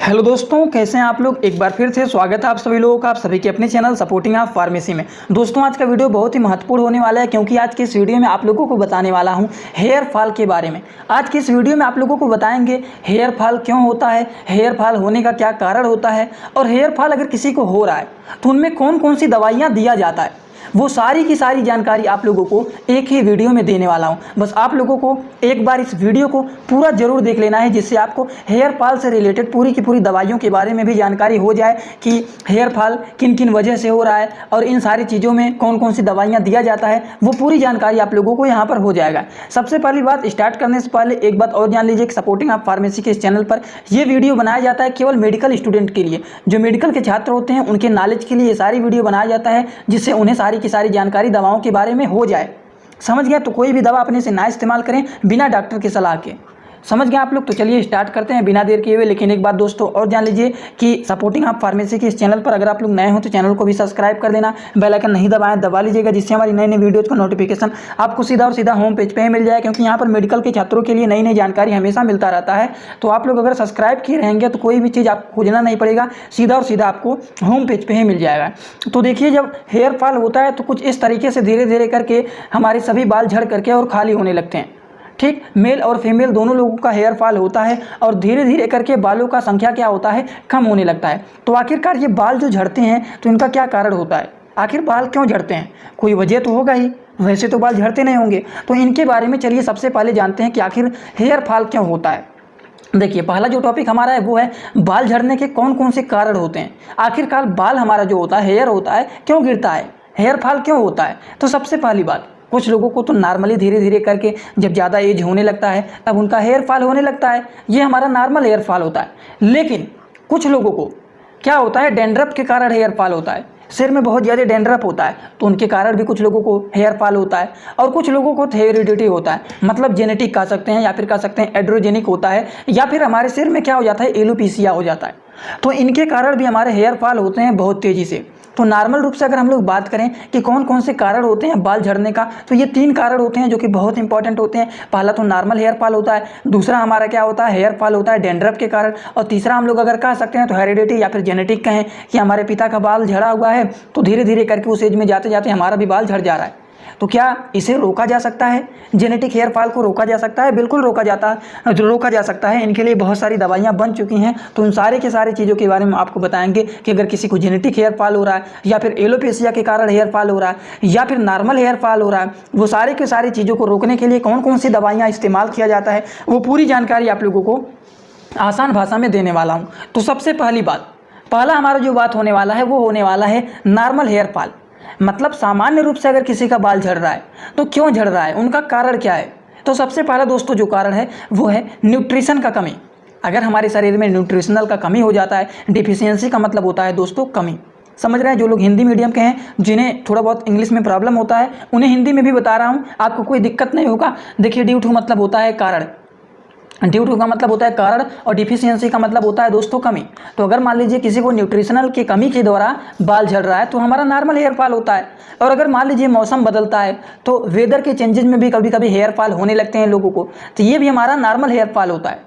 Hello दोस्तों, कैसे हैं आप लोग। एक बार फिर से स्वागत है आप सभी लोगों का, आप सभी के अपने चैनल सपोर्टिंग ऑफ फार्मेसी में। दोस्तों, आज का वीडियो बहुत ही महत्वपूर्ण होने वाला है, क्योंकि आज के इस वीडियो में आप लोगों को बताने वाला हूं हेयर फॉल के बारे में। आज के इस वीडियो में आप लोगों को बताएंगे हेयर फॉल क्यों होता है, हेयर फॉल होने का क्या कारण होता है, और हेयर फॉल अगर किसी को हो रहा है तो उनमें कौन कौन सी दवाइयाँ दिया जाता है, वो सारी की सारी जानकारी आप लोगों को एक ही वीडियो में देने वाला हूं। बस आप लोगों को एक बार इस वीडियो को पूरा जरूर देख लेना है, जिससे आपको हेयर फॉल से रिलेटेड पूरी की पूरी दवाइयों के बारे में भी जानकारी हो जाए कि हेयर फॉल किन किन वजह से हो रहा है और इन सारी चीज़ों में कौन कौन सी दवाइयाँ दिया जाता है, वो पूरी जानकारी आप लोगों को यहाँ पर हो जाएगा। सबसे पहली बात, स्टार्ट करने से पहले एक बात और जान लीजिए कि सपोर्टिंग ऑफ फार्मेसी के इस चैनल पर यह वीडियो बनाया जाता है केवल मेडिकल स्टूडेंट के लिए। जो मेडिकल के छात्र होते हैं उनके नॉलेज के लिए ये सारी वीडियो बनाया जाता है, जिससे उन्हें सारी की सारी जानकारी दवाओं के बारे में हो जाए। समझ गए? तो कोई भी दवा अपने से ना इस्तेमाल करें बिना डॉक्टर की सलाह के। समझ गए आप लोग? तो चलिए स्टार्ट करते हैं बिना देर किए हुए। लेकिन एक बात दोस्तों और जान लीजिए कि सपोर्टिंग ऑफ फार्मेसी के इस चैनल पर अगर आप लोग नए हो तो चैनल को भी सब्सक्राइब कर देना, बेल आइकन नहीं दबाएं, दबा लीजिएगा, जिससे हमारी नई नई वीडियोज़ का नोटिफिकेशन आपको सीधा और सीधा होम पेज पे ही मिल जाए। क्योंकि यहाँ पर मेडिकल के छात्रों के लिए नई नई जानकारी हमेशा मिलता रहता है। तो आप लोग अगर सब्सक्राइब किए रहेंगे तो कोई भी चीज़ आपको खोजना नहीं पड़ेगा, सीधा और सीधा आपको होम पेज पे ही मिल जाएगा। तो देखिए, जब हेयर फॉल होता है तो कुछ इस तरीके से धीरे धीरे करके हमारे सभी बाल झड़ करके और खाली होने लगते हैं। ठीक, मेल और फीमेल दोनों लोगों का हेयर फॉल होता है और धीरे धीरे करके बालों का संख्या क्या होता है, कम होने लगता है। तो आखिरकार ये बाल जो झड़ते हैं तो इनका क्या कारण होता है, आखिर बाल क्यों झड़ते हैं? कोई वजह तो होगा ही, वैसे तो बाल झड़ते नहीं होंगे। तो इनके बारे में चलिए सबसे पहले जानते हैं कि आखिर हेयर फॉल क्यों होता है। देखिए, पहला जो टॉपिक हमारा है वो है बाल झड़ने के कौन कौन से कारण होते हैं। आखिरकार बाल हमारा जो होता है, हेयर होता है, क्यों गिरता है, हेयर फॉल क्यों होता है। तो सबसे पहली बात, कुछ लोगों को तो नॉर्मली धीरे धीरे करके जब ज़्यादा एज होने लगता है तब उनका हेयर फॉल होने लगता है, ये हमारा नॉर्मल हेयर फॉल होता है। लेकिन कुछ लोगों को क्या होता है, डैंड्रफ के कारण हेयर फॉल होता है। सिर में बहुत ज़्यादा डैंड्रफ होता है तो उनके कारण भी कुछ लोगों को हेयर फॉल होता है। और कुछ लोगों को हेरिडिटी होता है, मतलब जेनेटिक कह सकते हैं, या फिर कह सकते हैं एड्रोजेनिक होता है, या फिर हमारे सिर में क्या हो जाता है, एलोपेशिया हो जाता है। तो इनके कारण भी हमारे हेयर फॉल होते हैं बहुत तेज़ी से। तो नॉर्मल रूप से अगर हम लोग बात करें कि कौन कौन से कारण होते हैं बाल झड़ने का, तो ये 3 कारण होते हैं जो कि बहुत इंपॉर्टेंट होते हैं। पहला तो नॉर्मल हेयर फॉल होता है, दूसरा हमारा क्या होता है, हेयर फॉल होता है डैंड्रफ के कारण, और तीसरा हम लोग अगर कह सकते हैं तो हेरिडिटी या फिर जेनेटिक कहें कि हमारे पिता का बाल झड़ा हुआ है तो धीरे धीरे करके उस एज में जाते जाते हमारा भी बाल झड़ जा रहा है। तो क्या इसे रोका जा सकता है, जेनेटिक हेयर फॉल को रोका जा सकता है? बिल्कुल रोका जा सकता है। इनके लिए बहुत सारी दवाइयां बन चुकी हैं। तो उन सारे के सारी चीज़ों के बारे में आपको बताएंगे कि अगर किसी को जेनेटिक हेयर फॉल हो रहा है, या फिर एलोपेशिया के कारण हेयर फॉल हो रहा है, या फिर नॉर्मल हेयर फॉल हो रहा है, वो सारे के सारी चीज़ों को रोकने के लिए कौन कौन सी दवाइयाँ इस्तेमाल किया जाता है, वो पूरी जानकारी आप लोगों को आसान भाषा में देने वाला हूँ। तो सबसे पहली बात, पहला हमारा जो बात होने वाला है वो होने वाला है नॉर्मल हेयर फॉल। मतलब सामान्य रूप से अगर किसी का बाल झड़ रहा है तो क्यों झड़ रहा है, उनका कारण क्या है। तो सबसे पहला दोस्तों जो कारण है वो है न्यूट्रिशन का कमी। अगर हमारे शरीर में न्यूट्रिशनल का कमी हो जाता है, डिफिशियंसी का मतलब होता है दोस्तों कमी। समझ रहे हैं? जो लोग हिंदी मीडियम के हैं, जिन्हें थोड़ा बहुत इंग्लिश में प्रॉब्लम होता है, उन्हें हिंदी में भी बता रहा हूँ, आपको कोई दिक्कत नहीं होगा। देखिए, ड्यू टू मतलब होता है कारण, ड्यू टू का मतलब होता है कारण, और डिफिशियंसी का मतलब होता है दोस्तों कमी। तो अगर मान लीजिए किसी को न्यूट्रिशनल की कमी के द्वारा बाल झड़ रहा है तो हमारा नॉर्मल हेयर फॉल होता है। और अगर मान लीजिए मौसम बदलता है तो वेदर के चेंजेस में भी कभी कभी हेयर फॉल होने लगते हैं लोगों को, तो ये भी हमारा नॉर्मल हेयर फॉल होता है।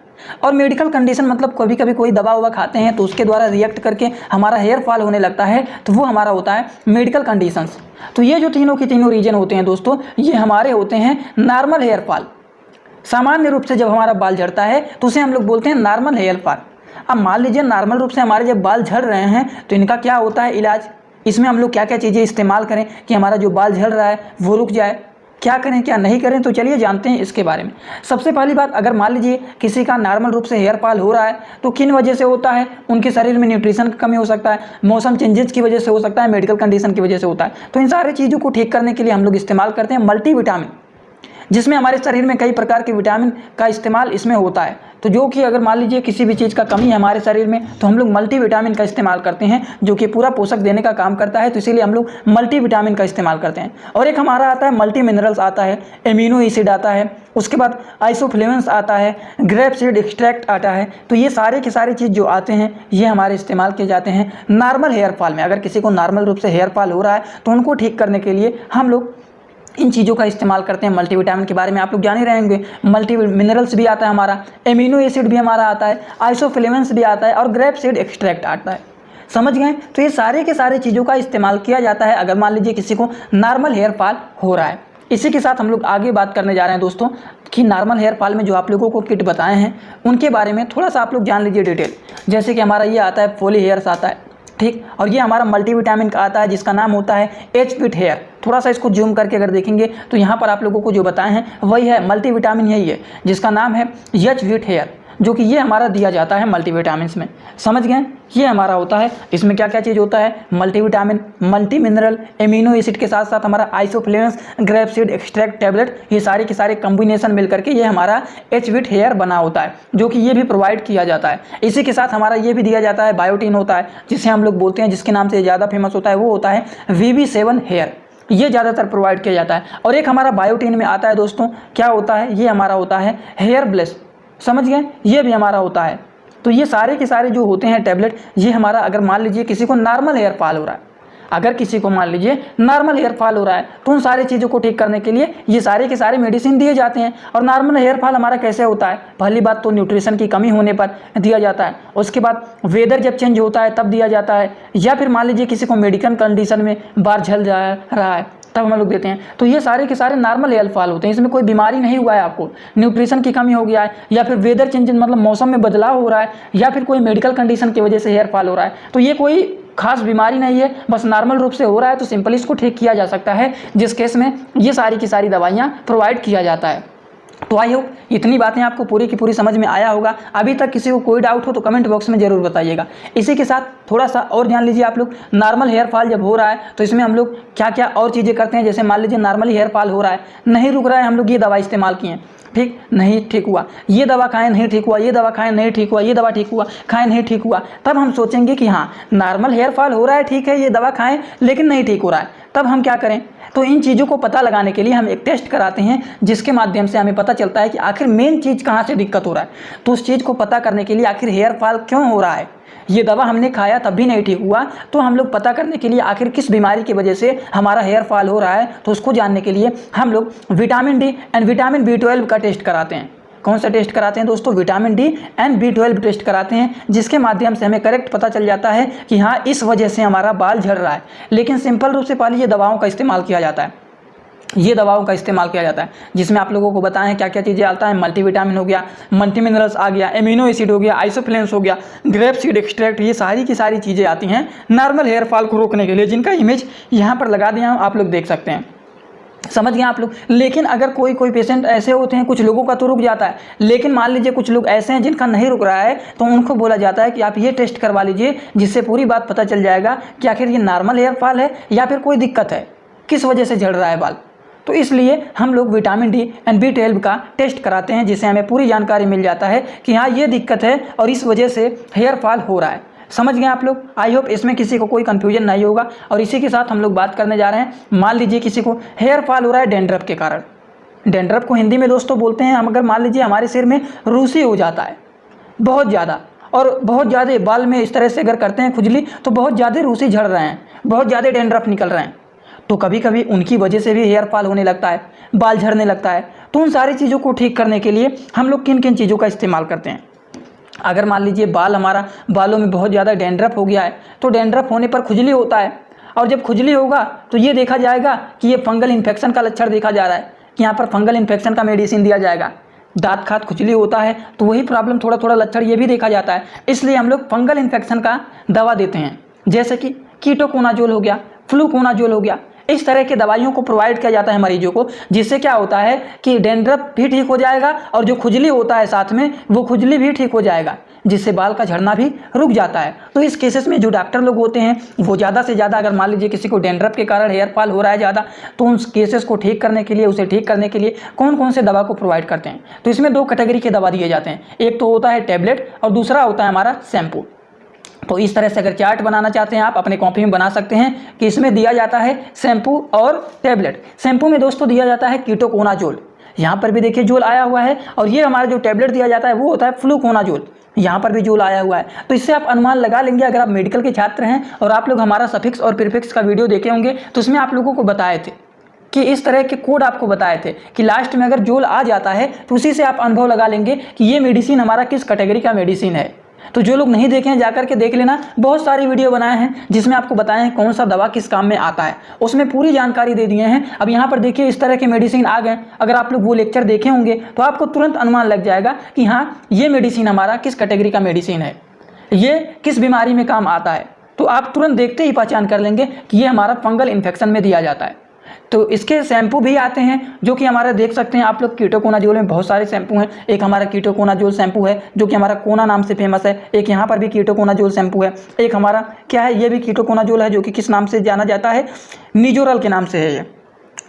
और मेडिकल कंडीशन मतलब कभी कभी कोई दवा ववा खाते हैं तो उसके द्वारा रिएक्ट करके हमारा हेयर फॉल होने लगता है, तो वो हमारा होता है मेडिकल कंडीशंस। तो ये जो तीनों की तीनों रीजन होते हैं दोस्तों, ये हमारे होते हैं नॉर्मल हेयर फॉल। सामान्य रूप से जब हमारा बाल झड़ता है तो उसे हम लोग बोलते हैं नॉर्मल हेयर फॉल। अब मान लीजिए नॉर्मल रूप से हमारे जब बाल झड़ रहे हैं तो इनका क्या होता है इलाज, इसमें हम लोग क्या क्या चीज़ें इस्तेमाल करें कि हमारा जो बाल झड़ रहा है वो रुक जाए, क्या करें क्या नहीं करें। तो चलिए जानते हैं इसके बारे में। सबसे पहली बात, अगर मान लीजिए किसी का नॉर्मल रूप से हेयर फॉल हो रहा है तो किन वजह से होता है, उनके शरीर में न्यूट्रिशन की कमी हो सकता है, मौसम चेंजेस की वजह से हो सकता है, मेडिकल कंडीशन की वजह से होता है। तो इन सारी चीज़ों को ठीक करने के लिए हम लोग इस्तेमाल करते हैं मल्टीविटामिन, जिसमें हमारे शरीर में कई प्रकार के विटामिन का इस्तेमाल इसमें होता है। तो जो कि अगर मान लीजिए किसी भी चीज़ का कमी है हमारे शरीर में तो हम लोग मल्टीविटामिन का इस्तेमाल करते हैं, जो कि पूरा पोषक देने का काम करता है। तो इसीलिए हम लोग मल्टीविटामिन का इस्तेमाल करते हैं। और एक हमारा आता है मल्टी मिनरल्स आता है, एमिनो एसिड आता है, उसके बाद आइसोफ्लेवोन्स आता है, ग्रेप सीड एक्सट्रैक्ट आता है। तो ये सारे के सारे चीज़ जो आते हैं ये हमारे इस्तेमाल किए जाते हैं नॉर्मल हेयर फॉल में। अगर किसी को नॉर्मल रूप से हेयर फॉल हो रहा है तो उनको ठीक करने के लिए हम लोग इन चीज़ों का इस्तेमाल करते हैं। मल्टीविटामिन के बारे में आप लोग जान ही रहेंगे। मल्टी मिनरल्स भी आता है हमारा, एमिनो एसिड भी हमारा आता है, आइसोफ्लेवोन्स भी आता है और ग्रेप सीड एक्सट्रैक्ट आता है। समझ गए? तो ये सारे के सारे चीज़ों का इस्तेमाल किया जाता है अगर मान लीजिए किसी को नॉर्मल हेयर फॉल हो रहा है। इसी के साथ हम लोग आगे बात करने जा रहे हैं दोस्तों कि नॉर्मल हेयर फॉल में जो आप लोगों को किट बताए हैं उनके बारे में थोड़ा सा आप लोग जान लीजिए डिटेल। जैसे कि हमारा ये आता है फोली हेयर्स आता है, ठीक, और ये हमारा मल्टीविटामिन का आता है जिसका नाम होता है एच फिट हेयर। थोड़ा सा इसको जूम करके अगर देखेंगे तो यहाँ पर आप लोगों को जो बताए हैं वही है, मल्टीविटामिन यही है जिसका नाम है एच फिट हेयर, जो कि ये हमारा दिया जाता है मल्टीविटामिन में। समझ गए? ये हमारा होता है, इसमें क्या क्या चीज़ होता है, multivitamin, multi mineral, amino acid के साथ साथ हमारा isoflavones, grape seed extract tablet, ये सारे के सारे कॉम्बिनेशन मिल करके ये हमारा एच फिट हेयर बना होता है, जो कि ये भी प्रोवाइड किया जाता है। इसी के साथ हमारा ये भी दिया जाता है बायोटीन होता है, जिसे हम लोग बोलते हैं, जिसके नाम से ज़्यादा फेमस होता है वो होता है VV7 हेयर, ये ज़्यादातर प्रोवाइड किया जाता है। और एक हमारा बायोटीन में आता है दोस्तों, क्या होता है, ये हमारा होता है हेयर ब्लेस। समझ गए? ये भी हमारा होता है। तो ये सारे के सारे जो होते हैं टैबलेट, ये हमारा अगर मान लीजिए किसी को नॉर्मल हेयर फॉल हो रहा है, अगर किसी को मान लीजिए नॉर्मल हेयर फॉल हो रहा है तो उन सारी चीज़ों को ठीक करने के लिए ये सारे के सारे मेडिसिन दिए जाते हैं। और नॉर्मल हेयर फॉल हमारा कैसे होता है, पहली बात तो न्यूट्रिशन की कमी होने पर दिया जाता है, उसके बाद वेदर जब चेंज होता है तब दिया जाता है, या फिर मान लीजिए किसी को मेडिकल कंडीशन में बाल झड़ जा रहा है तब हम लोग देते हैं। तो ये सारे के सारे नॉर्मल हेयर फॉल होते हैं, इसमें कोई बीमारी नहीं हुआ है, आपको न्यूट्रिशन की कमी हो गया है, या फिर वेदर चेंज मतलब मौसम में बदलाव हो रहा है, या फिर कोई मेडिकल कंडीशन की वजह से हेयर फॉल हो रहा है, तो ये कोई खास बीमारी नहीं है, बस नॉर्मल रूप से हो रहा है, तो सिंपली इसको ठीक किया जा सकता है, जिस केस में ये सारी की सारी दवाइयाँ प्रोवाइड किया जाता है। तो आई होप इतनी बातें आपको पूरी की पूरी समझ में आया होगा। अभी तक किसी को कोई डाउट हो तो कमेंट बॉक्स में जरूर बताइएगा। इसी के साथ थोड़ा सा और जान लीजिए आप लोग, नॉर्मल हेयर फॉल जब हो रहा है तो इसमें हम लोग क्या क्या और चीज़ें करते हैं। जैसे मान लीजिए नॉर्मली हेयर फॉल हो रहा है, नहीं रुक रहा है, हम लोग ये दवा इस्तेमाल किए, ठीक, नहीं ठीक हुआ, ये दवा खाएं नहीं ठीक हुआ, ये दवा खाएं नहीं ठीक हुआ, ये दवा ठीक हुआ, खाएं नहीं ठीक हुआ, तब हम सोचेंगे कि हाँ नॉर्मल हेयर फॉल हो रहा है, ठीक है, ये दवा खाएं लेकिन नहीं ठीक हो रहा है, तब हम क्या करें। तो इन चीज़ों को पता लगाने के लिए हम एक टेस्ट कराते हैं, जिसके माध्यम से हमें पता चलता है कि आखिर मेन चीज़ कहाँ से दिक्कत हो रहा है। तो उस चीज़ को पता करने के लिए आखिर हेयर फॉल क्यों हो रहा है, ये दवा हमने खाया तब भी नहीं ठीक हुआ, तो हम लोग पता करने के लिए आखिर किस बीमारी की वजह से हमारा हेयर फॉल हो रहा है, तो उसको जानने के लिए हम लोग vitamin D and vitamin B12 का टेस्ट कराते हैं। कौन सा टेस्ट कराते हैं दोस्तों, vitamin D and B12 test कराते हैं, जिसके माध्यम से हमें करेक्ट पता चल जाता है कि हाँ इस वजह से हमारा बाल झड़ रहा है। लेकिन सिंपल रूप से पहले ये दवाओं का इस्तेमाल किया जाता है, ये दवाओं का इस्तेमाल किया जाता है, जिसमें आप लोगों को बताएं हैं क्या क्या चीज़ें आता है। मल्टीविटामिन हो गया, मल्टी मिनरल्स आ गया, एमिनो एसिड हो गया, आइसोफ्लेवोन्स हो गया, ग्रेप सीड एक्सट्रैक्ट, ये सारी की सारी चीज़ें आती हैं नॉर्मल हेयर फॉल को रोकने के लिए, जिनका इमेज यहाँ पर लगा दिया हूँ, आप लोग देख सकते हैं। समझ गए आप लोग। लेकिन अगर कोई पेशेंट ऐसे होते हैं, कुछ लोगों का तो रुक जाता है, लेकिन मान लीजिए कुछ लोग ऐसे हैं जिनका नहीं रुक रहा है, तो उनको बोला जाता है कि आप ये टेस्ट करवा लीजिए, जिससे पूरी बात पता चल जाएगा कि आखिर ये नॉर्मल हेयर फॉल है या फिर कोई दिक्कत है, किस वजह से झड़ रहा है बाल। तो इसलिए हम लोग विटामिन डी एंड B12 का टेस्ट कराते हैं, जिससे हमें पूरी जानकारी मिल जाता है कि हाँ ये दिक्कत है और इस वजह से हेयर फॉल हो रहा है। समझ गए आप लोग। आई होप इसमें किसी को कोई कन्फ्यूजन नहीं होगा। और इसी के साथ हम लोग बात करने जा रहे हैं, मान लीजिए किसी को हेयर फॉल हो रहा है डैंड्रफ के कारण। डैंड्रफ को हिंदी में दोस्तों बोलते हैं, हम अगर मान लीजिए हमारे सिर में रूसी हो जाता है बहुत ज़्यादा, और बहुत ज़्यादा बाल में इस तरह से अगर करते हैं खुजली, तो बहुत ज़्यादा रूसी झड़ रहे हैं, बहुत ज़्यादा डैंड्रफ निकल रहे हैं, तो कभी कभी उनकी वजह से भी हेयर फॉल होने लगता है, बाल झड़ने लगता है। तो उन सारी चीज़ों को ठीक करने के लिए हम लोग किन किन चीज़ों का इस्तेमाल करते हैं। अगर मान लीजिए बालों में बहुत ज़्यादा डैंड्रफ हो गया है, तो डैंड्रफ होने पर खुजली होता है, और जब खुजली होगा तो ये देखा जाएगा कि ये फंगल इन्फेक्शन का लक्षण देखा जा रहा है, कि यहाँ पर फंगल इन्फेक्शन का मेडिसिन दिया जाएगा। दांत खात खुजली होता है तो वही प्रॉब्लम थोड़ा थोड़ा लक्षण ये भी देखा जाता है, इसलिए हम लोग फंगल इन्फेक्शन का दवा देते हैं, जैसे कि कीटोकोनाजोल हो गया, फ्लूकोनाजोल हो गया। इस तरह के दवाइयों को प्रोवाइड किया जाता है मरीजों को, जिससे क्या होता है कि डैंड्रफ भी ठीक हो जाएगा, और जो खुजली होता है साथ में वो खुजली भी ठीक हो जाएगा, जिससे बाल का झड़ना भी रुक जाता है। तो इस केसेस में जो डॉक्टर लोग होते हैं वो ज़्यादा से ज़्यादा, अगर मान लीजिए किसी को डैंड्रफ के कारण हेयर फॉल हो रहा है ज़्यादा, तो उन केसेस को ठीक करने के लिए, उसे ठीक करने के लिए कौन कौन से दवा को प्रोवाइड करते हैं। तो इसमें दो कैटेगरी के दवा दिए जाते हैं, एक तो होता है टैबलेट और दूसरा होता है हमारा शैम्पू। तो इस तरह से अगर चार्ट बनाना चाहते हैं आप अपने कॉपी में बना सकते हैं कि इसमें दिया जाता है शैम्पू और टैबलेट। शैम्पू में दोस्तों दिया जाता है कीटोकोनाजोल, यहाँ पर भी देखिए जोल आया हुआ है, और ये हमारा जो टैबलेट दिया जाता है वो होता है फ्लूकोनाजोल, यहाँ पर भी जोल आया हुआ है। तो इससे आप अनुमान लगा लेंगे, अगर आप मेडिकल के छात्र हैं और आप लोग हमारा सफिक्स और प्रीफिक्स का वीडियो देखे होंगे तो उसमें आप लोगों को बताए थे कि इस तरह के कोड आपको बताए थे कि लास्ट में अगर जोल आ जाता है तो उसी से आप अनुभव लगा लेंगे कि ये मेडिसिन हमारा किस कैटेगरी का मेडिसिन है। तो जो लोग नहीं देखे हैं जाकर के देख लेना, बहुत सारी वीडियो बनाए हैं जिसमें आपको बताए हैं कौन सा दवा किस काम में आता है, उसमें पूरी जानकारी दे दिए हैं। अब यहाँ पर देखिए इस तरह के मेडिसिन आ गए, अगर आप लोग वो लेक्चर देखे होंगे तो आपको तुरंत अनुमान लग जाएगा कि हाँ ये मेडिसिन हमारा किस कैटेगरी का मेडिसिन है, ये किस बीमारी में काम आता है। तो आप तुरंत देखते ही पहचान कर लेंगे कि ये हमारा फंगल इन्फेक्शन में दिया जाता है। तो इसके शैम्पू भी आते हैं जो कि हमारे देख सकते हैं आप लोग, कीटोकोनाजोल में बहुत सारे शैम्पू हैं। एक हमारा कीटोकोनाजोल शैम्पू है जो कि हमारा कोना नाम से फेमस है, एक यहाँ पर भी कीटोकोनाजोल शैम्पू है, एक हमारा क्या है ये भी कीटोकोनाजोल है जो कि किस नाम से जाना जाता है, निजोरल के नाम से है ये,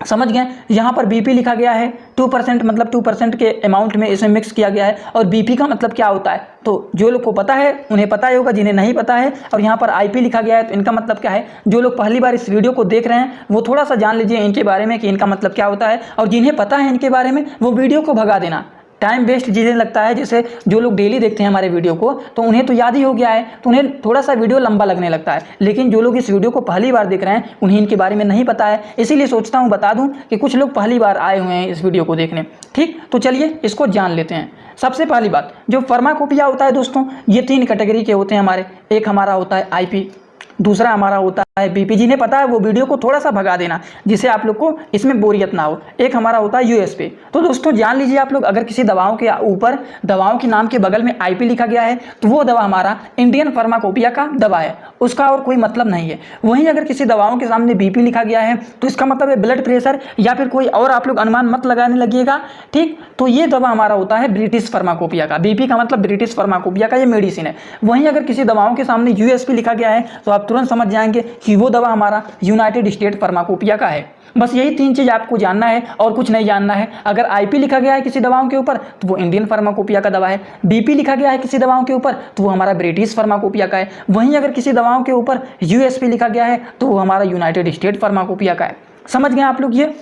समझ गए। यहाँ पर बीपी लिखा गया है 2%, मतलब 2% के अमाउंट में इसे मिक्स किया गया है। और बीपी का मतलब क्या होता है तो जो लोग को पता है उन्हें पता ही होगा, जिन्हें नहीं पता है। और यहाँ पर आईपी लिखा गया है, तो इनका मतलब क्या है, जो लोग पहली बार इस वीडियो को देख रहे हैं वो थोड़ा सा जान लीजिए इनके बारे में कि इनका मतलब क्या होता है। और जिन्हें पता है इनके बारे में वो वीडियो को भगा देना, टाइम वेस्ट जिन्हें लगता है। जैसे जो लोग डेली देखते हैं हमारे वीडियो को तो उन्हें तो याद ही हो गया है, तो उन्हें थोड़ा सा वीडियो लंबा लगने लगता है। लेकिन जो लोग इस वीडियो को पहली बार देख रहे हैं उन्हें इनके बारे में नहीं पता है, इसीलिए सोचता हूँ बता दूँ कि कुछ लोग पहली बार आए हुए हैं इस वीडियो को देखने। ठीक, तो चलिए इसको जान लेते हैं। सबसे पहली बात, जो फार्माकोपिया होता है दोस्तों, ये 3 कैटेगरी के होते हैं हमारे। एक हमारा होता है आईपी, दूसरा हमारा होता है बीपी, जिन्हें पता है वो वीडियो को थोड़ा सा भगा देना जिससे आप लोग को इसमें बोरियत ना हो। एक हमारा होता है यूएसपी। तो दोस्तों जान लीजिए आप लोग, अगर किसी दवाओं के ऊपर, दवाओं के नाम के बगल में आईपी लिखा गया है तो वो दवा हमारा इंडियन फार्माकोपिया का दवा है, उसका और कोई मतलब नहीं है। वहीं अगर किसी दवाओं के सामने बीपी लिखा गया है तो इसका मतलब है ब्लड प्रेशर या फिर कोई और, आप लोग अनुमान मत लगाने लगिएगा। ठीक, तो ये दवा हमारा होता है ब्रिटिश फार्माकोपिया का, बीपी का मतलब ब्रिटिश फार्माकोपिया का ये मेडिसिन है। वहीं अगर किसी दवाओं के सामने यूएसपी लिखा गया है तो आप तुरंत समझ जाएंगे कि वो दवा हमारा यूनाइटेड स्टेट फार्माकोपिया का है। बस यही 3 चीज आपको जानना है और कुछ नहीं जानना है। अगर आईपी लिखा गया है किसी दवाओं के ऊपर तो वो इंडियन फार्माकोपिया का दवा है, बीपी लिखा गया है किसी दवाओं के ऊपर तो वो हमारा ब्रिटिश फार्माकोपिया का है। वहीं अगर किसी दवाओं के ऊपर यूएसपी लिखा गया है तो वो हमारा यूनाइटेड स्टेट फार्माकोपिया का है। समझ गए आप लोग ये।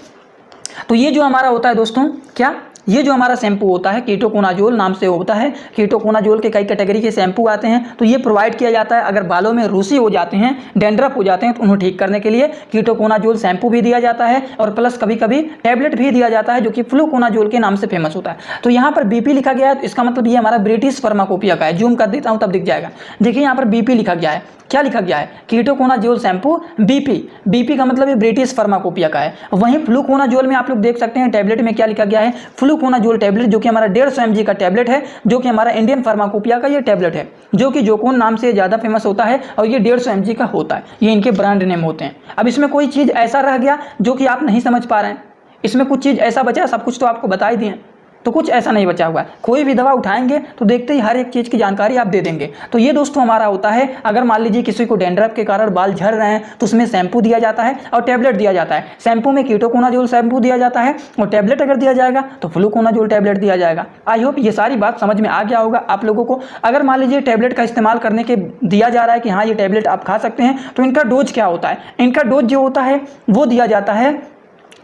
तो ये जो हमारा होता है दोस्तों, क्या ये जो हमारा शैम्पू होता है कीटोकोनाजोल नाम से होता है। कीटोकोनाजोल के कई कैटेगरी के शैम्पू आते हैं, तो ये प्रोवाइड किया जाता है अगर बालों में रूसी हो जाते हैं, डैंड्रफ हो जाते हैं तो उन्हें ठीक करने के लिए कीटोकोनाजोल शैम्पू भी दिया जाता है। और प्लस कभी कभी टैबलेट भी दिया जाता है जो कि फ्लूकोनाजोल के नाम से फेमस होता है। तो यहाँ पर बीपी लिखा गया है तो इसका मतलब ये हमारा ब्रिटिश फार्माकोपिया का है। जूम कर देता हूँ तब दिख जाएगा। देखिए यहाँ पर बीपी लिखा गया है, क्या लिखा गया है, कीटोकोनाजोल शैम्पू बीपी, बीपी का मतलब ये ब्रिटिश फार्माकोपिया का है। वहीं फ्लूकोनाजोल में आप लोग देख सकते हैं टैबलेट में क्या लिखा गया है, फ्लूकोनाजोल टैबलेट, जो कि हमारा 150 mg का टैबलेट है, जो कि हमारा इंडियन फार्माकोपिया का ये टैबलेट है, जो कि जोकोन नाम से ज़्यादा फेमस होता है और ये 150 mg का होता है। ये इनके ब्रांड नेम होते हैं। अब इसमें कोई चीज़ ऐसा रह गया जो कि आप नहीं समझ पा रहे हैं, इसमें कुछ चीज़ ऐसा बचा, सब कुछ तो आपको बता ही दिए, तो कुछ ऐसा नहीं बचा हुआ है। कोई भी दवा उठाएंगे तो देखते ही हर एक चीज़ की जानकारी आप दे देंगे। तो ये दोस्तों हमारा होता है, अगर मान लीजिए किसी को डैंड्रफ के कारण बाल झड़ रहे हैं तो उसमें शैम्पू दिया जाता है और टैबलेट दिया जाता है। शैम्पू में कीटोकोनाजोल शैम्पू दिया जाता है और टैबलेट अगर दिया जाएगा तो फ्लूकोनाजोल टैबलेट दिया जाएगा। आई होप ये सारी बात समझ में आ गया होगा आप लोगों को। अगर मान लीजिए टैबलेट का इस्तेमाल करने के दिया जा रहा है कि हाँ ये टैबलेट आप खा सकते हैं, तो इनका डोज क्या होता है, इनका डोज जो होता है वो दिया जाता है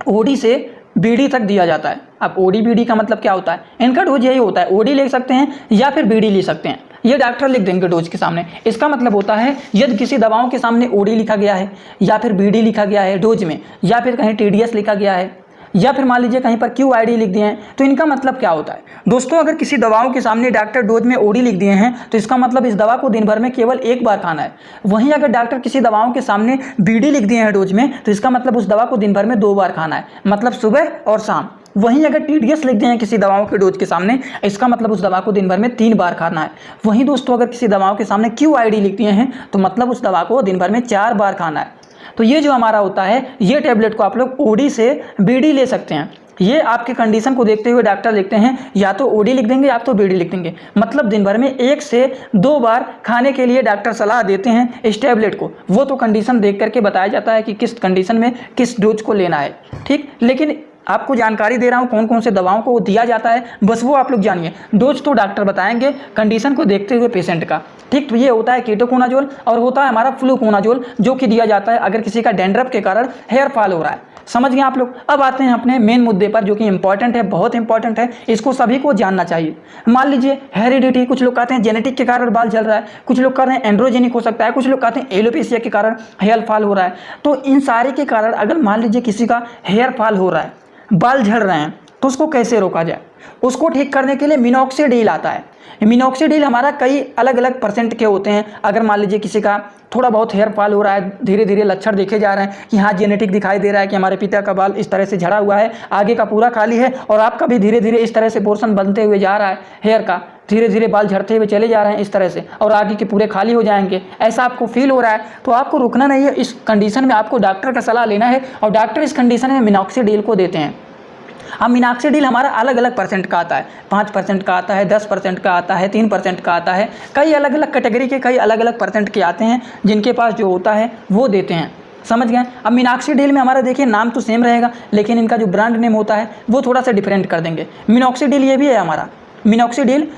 ओडी से बीडी तक दिया जाता है। अब ओडी बीडी का मतलब क्या होता है, इनका डोज यही होता है, ओडी ले सकते हैं या फिर बीडी ले सकते हैं, ये डॉक्टर लिख देंगे डोज के सामने। इसका मतलब होता है यदि किसी दवाओं के सामने ओडी लिखा गया है या फिर बीडी लिखा गया है डोज में, या फिर कहीं टीडीएस लिखा गया है, या फिर मान लीजिए कहीं पर QID लिख दिए हैं, तो इनका मतलब क्या होता है दोस्तों। अगर किसी दवाओं के सामने डॉक्टर डोज में ओडी लिख दिए हैं तो इसका मतलब इस दवा को दिन भर में केवल 1 बार खाना है। वहीं अगर डॉक्टर किसी दवाओं के सामने बीडी लिख दिए हैं डोज में तो इसका मतलब उस दवा को दिन भर में 2 बार खाना है, मतलब सुबह और शाम। वहीं अगर TDS लिख दिए हैं किसी दवाओं के डोज के सामने, इसका मतलब उस दवा को दिन भर में 3 बार खाना है। वहीं दोस्तों अगर किसी दवाओं के सामने QID लिख दिए हैं तो मतलब उस दवा को दिन भर में 4 बार खाना है। तो ये जो हमारा होता है, ये टैबलेट को आप लोग ओडी से बीडी ले सकते हैं। ये आपके कंडीशन को देखते हुए डॉक्टर लिखते हैं, या तो ओडी लिख देंगे या तो बीडी लिख देंगे, मतलब दिन भर में 1 से 2 बार खाने के लिए डॉक्टर सलाह देते हैं इस टैबलेट को। वो तो कंडीशन देख करके बताया जाता है कि किस कंडीशन में किस डोज को लेना है। ठीक, लेकिन आपको जानकारी दे रहा हूँ कौन कौन से दवाओं को दिया जाता है, बस वो आप लोग जानिए। डोज तो डॉक्टर बताएंगे कंडीशन को देखते हुए पेशेंट का। ठीक, तो ये होता है कीटोकोनाजोल और होता है हमारा फ्लूकोनाजोल, जो कि दिया जाता है अगर किसी का डैंड्रफ के कारण हेयर फॉल हो रहा है। समझ गए आप लोग। अब आते हैं अपने मेन मुद्दे पर जो कि इंपॉर्टेंट है, बहुत इंपॉर्टेंट है, इसको सभी को जानना चाहिए। मान लीजिए हेरिडिटी, कुछ लोग कहते हैं जेनेटिक के कारण बाल झड़ रहा है, कुछ लोग कहते हैं एंड्रोजेनिक हो सकता है, कुछ लोग कहते हैं एलोपेशिया के कारण हेयर फॉल हो रहा है। तो इन सारे के कारण अगर मान लीजिए किसी का हेयर फॉल हो रहा है, बाल झड़ रहे हैं, तो उसको कैसे रोका जाए? उसको ठीक करने के लिए मिनॉक्सिडिल आता है। मिनॉक्सिडिल हमारा कई अलग अलग परसेंट के होते हैं। अगर मान लीजिए किसी का थोड़ा बहुत हेयर फॉल हो रहा है, धीरे धीरे लक्षण देखे जा रहे हैं कि हाँ जेनेटिक दिखाई दे रहा है कि हमारे पिता का बाल इस तरह से झड़ा हुआ है, आगे का पूरा खाली है और आपका भी धीरे धीरे इस तरह से पोर्शन बनते हुए जा रहा है, हेयर का धीरे धीरे बाल झड़ते हुए चले जा रहे हैं इस तरह से, और आगे के पूरे खाली हो जाएंगे, ऐसा आपको फील हो रहा है, तो आपको रुकना नहीं है। इस कंडीशन में आपको डॉक्टर का सलाह लेना है और डॉक्टर इस कंडीशन में मिनॉक्सिडिल को देते हैं। अब मिनॉक्सिडिल हमारा अलग अलग परसेंट का आता है, 5% का आता है, 10% का आता है, 3% का आता है, कई अलग अलग कैटेगरी के कई अलग अलग परसेंट के आते हैं, जिनके पास जो होता है वो देते हैं। समझ गए। अब मिनॉक्सिडिल में हमारा देखिए नाम तो सेम रहेगा, लेकिन इनका जो ब्रांड नेम होता है वो थोड़ा सा डिफरेंट कर देंगे। मिनॉक्सिडिल ये भी है हमारा, मिनॉक्सिडिल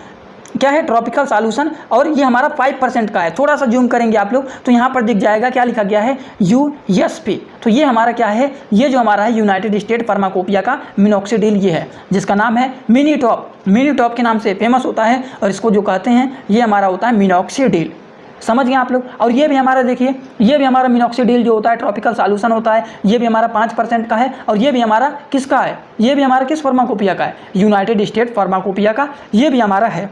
क्या है, ट्रॉपिकल सॉल्यूशन, और ये हमारा 5% का है। थोड़ा सा जूम करेंगे आप लोग तो यहाँ पर दिख जाएगा क्या लिखा गया है, USP। तो ये हमारा क्या है, ये जो हमारा है यूनाइटेड स्टेट फार्माकोपिया का मिनॉक्सिडिल ये है, जिसका नाम है मिनीटॉप। मिनीटॉप के नाम से फेमस होता है और इसको जो कहते हैं ये हमारा होता है मिनॉक्सिडिल। समझ गए आप लोग। और ये भी हमारा देखिए, ये भी हमारा मिनॉक्सिडिल जो होता है ट्रॉपिकल सॉल्यूशन होता है, ये भी हमारा 5% का है, और ये भी हमारा किसका है, ये भी हमारा किस फार्माकोपिया का है, यूनाइटेड स्टेट फार्माकोपिया का ये भी हमारा है।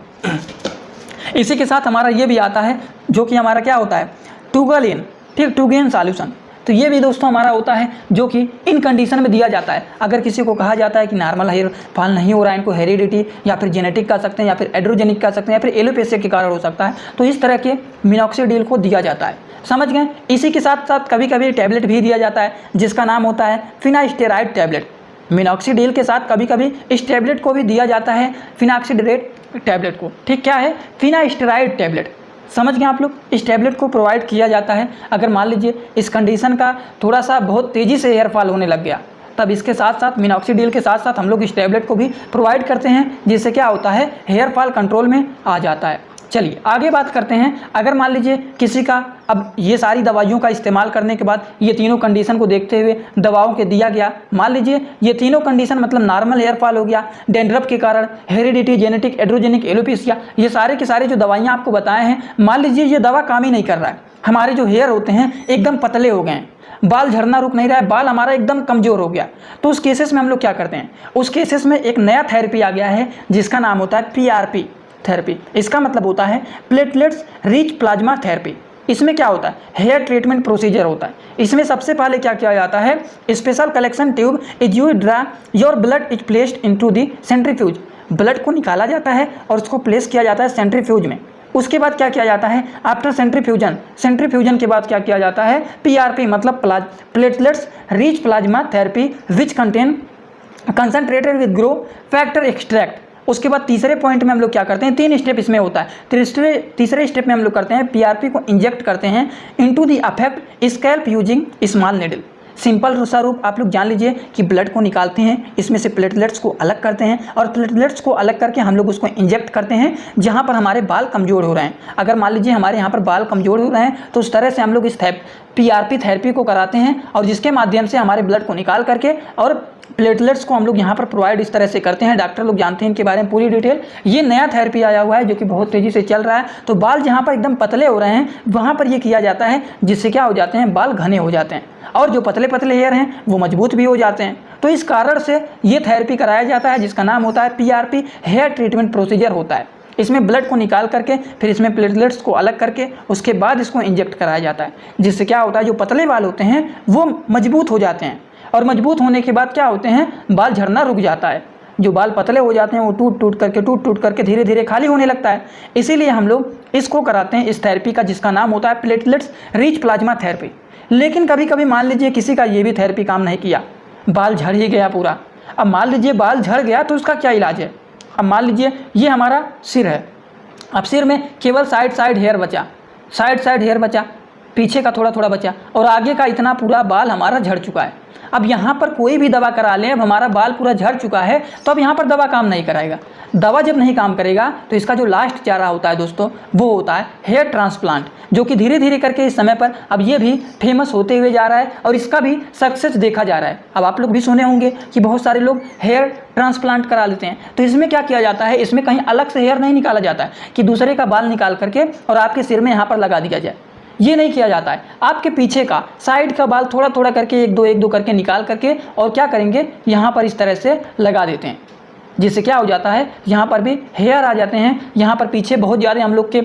इसी के साथ हमारा ये भी आता है जो कि हमारा क्या होता है, टुगलिन, ठीक, टुगेन सॉल्यूशन। तो ये भी दोस्तों हमारा होता है जो कि इन कंडीशन में दिया जाता है। अगर किसी को कहा जाता है कि नॉर्मल हेयर फॉल नहीं हो रहा है, इनको हेरिडिटी या फिर जेनेटिक कह सकते हैं या फिर एड्रोजेनिक कह सकते हैं या फिर एलोपेशिया के कारण हो सकता है, तो इस तरह के मिनॉक्सिडिल को दिया जाता है। समझ गए। इसी के साथ साथ कभी कभी टैबलेट भी दिया जाता है जिसका नाम होता है फिनास्टेराइड टैबलेट। मिनॉक्सिडिल के साथ कभी कभी इस टैबलेट को भी दिया जाता है, फिनाक्सिडेरेट टैबलेट को, ठीक, क्या है, फिनास्टेराइड टैबलेट। समझ गए आप लोग। इस टैबलेट को प्रोवाइड किया जाता है अगर मान लीजिए इस कंडीशन का थोड़ा सा बहुत तेज़ी से हेयर फॉल होने लग गया, तब इसके साथ साथ मिनॉक्सिडिल के साथ साथ हम लोग इस टैबलेट को भी प्रोवाइड करते हैं, जिससे क्या होता है, हेयर फॉल कंट्रोल में आ जाता है। चलिए आगे बात करते हैं। अगर मान लीजिए किसी का, अब ये सारी दवाइयों का इस्तेमाल करने के बाद ये तीनों कंडीशन को देखते हुए दवाओं के दिया गया, मान लीजिए ये तीनों कंडीशन मतलब नॉर्मल हेयर फॉल हो गया, डैंड्रफ के कारण, हेरिडिटी, जेनेटिक, एड्रोजेनिक, एलोपेशिया, ये सारे के सारे जो दवाइयाँ आपको बताए हैं, मान लीजिए ये दवा काम ही नहीं कर रहा है, हमारे जो हेयर होते हैं एकदम पतले हो गए हैं, बाल झड़ना रुक नहीं रहा है, बाल हमारा एकदम कमज़ोर हो गया, तो उस केसेस में हम लोग क्या करते हैं, उस केसेस में एक नया थेरेपी आ गया है जिसका नाम होता है PRP थेरेपी। इसका मतलब होता है प्लेटलेट्स रिच प्लाज्मा थेरेपी। इसमें क्या होता है, हेयर ट्रीटमेंट प्रोसीजर होता है। इसमें सबसे पहले क्या किया जाता है, special collection tube is you draw your blood is placed into the centrifuge. Blood को निकाला जाता है और उसको प्लेस किया जाता है सेंट्रीफ्यूज में। उसके बाद क्या किया जाता है, आफ्टर सेंट्रीफ्यूजन के बाद क्या किया जाता है, PRP मतलब platelets rich plasma therapy which contain concentrated with grow factor extract. उसके बाद तीसरे पॉइंट में हम लोग क्या करते हैं, 3 स्टेप इसमें होता है। तीसरे स्टेप में हम लोग करते हैं PRP को इंजेक्ट करते हैं into the affect scalp using small needle. Simple सा रूप आप लोग जान लीजिए कि ब्लड को निकालते हैं, इसमें से प्लेटलेट्स को अलग करते हैं और प्लेटलेट्स को अलग करके हम लोग उसको इंजेक्ट करते हैं जहां पर हमारे बाल कमज़ोर हो रहे हैं। अगर मान लीजिए हमारे यहाँ पर बाल कमज़ोर हो रहे हैं तो उस तरह से हम लोग इस PRP थेरेपी को कराते हैं और जिसके माध्यम से हमारे ब्लड को निकाल करके और प्लेटलेट्स को हम लोग यहाँ पर प्रोवाइड इस तरह से करते हैं। डॉक्टर लोग जानते हैं इनके बारे में पूरी डिटेल। ये नया थेरेपी आया हुआ है जो कि बहुत तेज़ी से चल रहा है। तो बाल जहाँ पर एकदम पतले हो रहे हैं वहाँ पर ये किया जाता है, जिससे क्या हो जाते हैं, बाल घने हो जाते हैं और जो पतले पतले हेयर हैं वो मजबूत भी हो जाते हैं। तो इस कारण से ये थेरेपी कराया जाता है जिसका नाम होता है PRP हेयर ट्रीटमेंट प्रोसीजर होता है। इसमें ब्लड को निकाल करके फिर इसमें प्लेटलेट्स को अलग करके उसके बाद इसको इंजेक्ट कराया जाता है, जिससे क्या होता है, जो पतले बाल होते हैं वो मजबूत हो जाते हैं और मजबूत होने के बाद क्या होते हैं, बाल झड़ना रुक जाता है। जो बाल पतले हो जाते हैं वो टूट टूट करके धीरे धीरे खाली होने लगता है। इसीलिए हम लोग इसको कराते हैं इस थेरेपी का, जिसका नाम होता है प्लेटलेट्स रिच प्लाज्मा थेरेपी। लेकिन कभी कभी मान लीजिए किसी का ये भी थेरेपी काम नहीं किया, बाल झड़ ही गया पूरा। अब मान लीजिए बाल झड़ गया तो उसका क्या इलाज है। अब मान लीजिए ये हमारा सिर है, अब सिर में केवल साइड हेयर बचा, पीछे का थोड़ा थोड़ा बचा और आगे का इतना पूरा बाल हमारा झड़ चुका है। अब यहाँ पर कोई भी दवा करा लें, अब हमारा बाल पूरा झड़ चुका है तो अब यहाँ पर दवा काम नहीं कराएगा। दवा जब नहीं काम करेगा तो इसका जो लास्ट चारा होता है दोस्तों, वो होता है हेयर ट्रांसप्लांट, जो कि धीरे धीरे करके इस समय पर अब ये भी फेमस होते हुए जा रहा है और इसका भी सक्सेस देखा जा रहा है। अब आप लोग भी सुने होंगे कि बहुत सारे लोग हेयर ट्रांसप्लांट करा लेते हैं। तो इसमें क्या किया जाता है, इसमें कहीं अलग से हेयर नहीं निकाला जाता है कि दूसरे का बाल निकाल करके और आपके सिर में यहाँ पर लगा दिया जाए, ये नहीं किया जाता है। आपके पीछे का साइड का बाल थोड़ा थोड़ा करके एक दो करके निकाल करके और क्या करेंगे, यहाँ पर इस तरह से लगा देते हैं, जिससे क्या हो जाता है, यहाँ पर भी हेयर आ जाते हैं। यहाँ पर पीछे बहुत ज़्यादा हम लोग के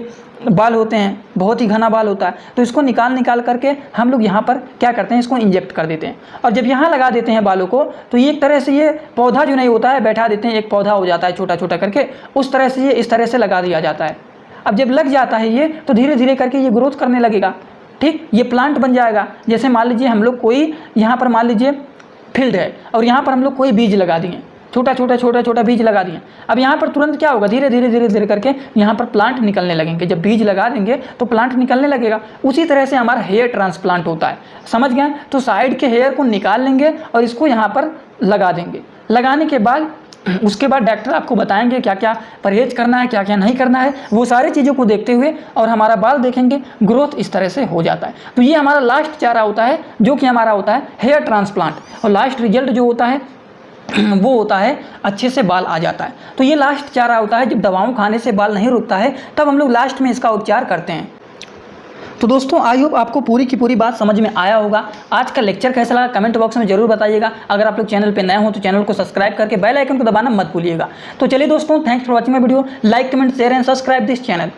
बाल होते हैं, बहुत ही घना बाल होता है, तो इसको निकाल करके हम लोग यहाँ पर क्या करते हैं, इसको इंजेक्ट कर देते हैं। और जब यहाँ लगा देते हैं बालों को तो ये एक तरह से ये पौधा जो नहीं होता है, बैठा देते हैं, एक पौधा हो जाता है छोटा छोटा करके, उस तरह से ये इस तरह से लगा दिया जाता है। अब जब लग जाता है ये तो धीरे धीरे करके ये ग्रोथ करने लगेगा। ठीक, ये प्लांट बन जाएगा। जैसे मान लीजिए हम लोग कोई यहाँ पर मान लीजिए फील्ड है और यहाँ पर हम लोग कोई बीज लगा दिए, छोटा छोटा बीज लगा दिए। अब यहाँ पर तुरंत क्या होगा, धीरे धीरे करके यहाँ पर प्लांट निकलने लगेंगे। जब बीज लगा देंगे तो प्लांट निकलने लगेगा। उसी तरह से हमारा हेयर ट्रांसप्लांट होता है, समझ गए। तो साइड के हेयर को निकाल लेंगे और इसको यहाँ पर लगा देंगे। लगाने के बाद उसके बाद डॉक्टर आपको बताएंगे क्या क्या परहेज करना है, क्या क्या नहीं करना है, वो सारी चीज़ों को देखते हुए और हमारा बाल देखेंगे, ग्रोथ इस तरह से हो जाता है। तो ये हमारा लास्ट चारा होता है जो कि हमारा होता है हेयर ट्रांसप्लांट, और लास्ट रिजल्ट जो होता है वो होता है अच्छे से बाल आ जाता है। तो ये लास्ट चारा होता है, जब दवाओं खाने से बाल नहीं रुकता है तब हम लोग लास्ट में इसका उपचार करते हैं। तो दोस्तों आई होप आपको पूरी की पूरी बात समझ में आया होगा। आज का लेक्चर कैसा लगा कमेंट बॉक्स में जरूर बताइएगा। अगर आप लोग चैनल पे नए हो तो चैनल को सब्सक्राइब करके बेल आइकन को दबाना मत भूलिएगा। तो चलिए दोस्तों, thanks for watching my video. Like comment share and subscribe this channel.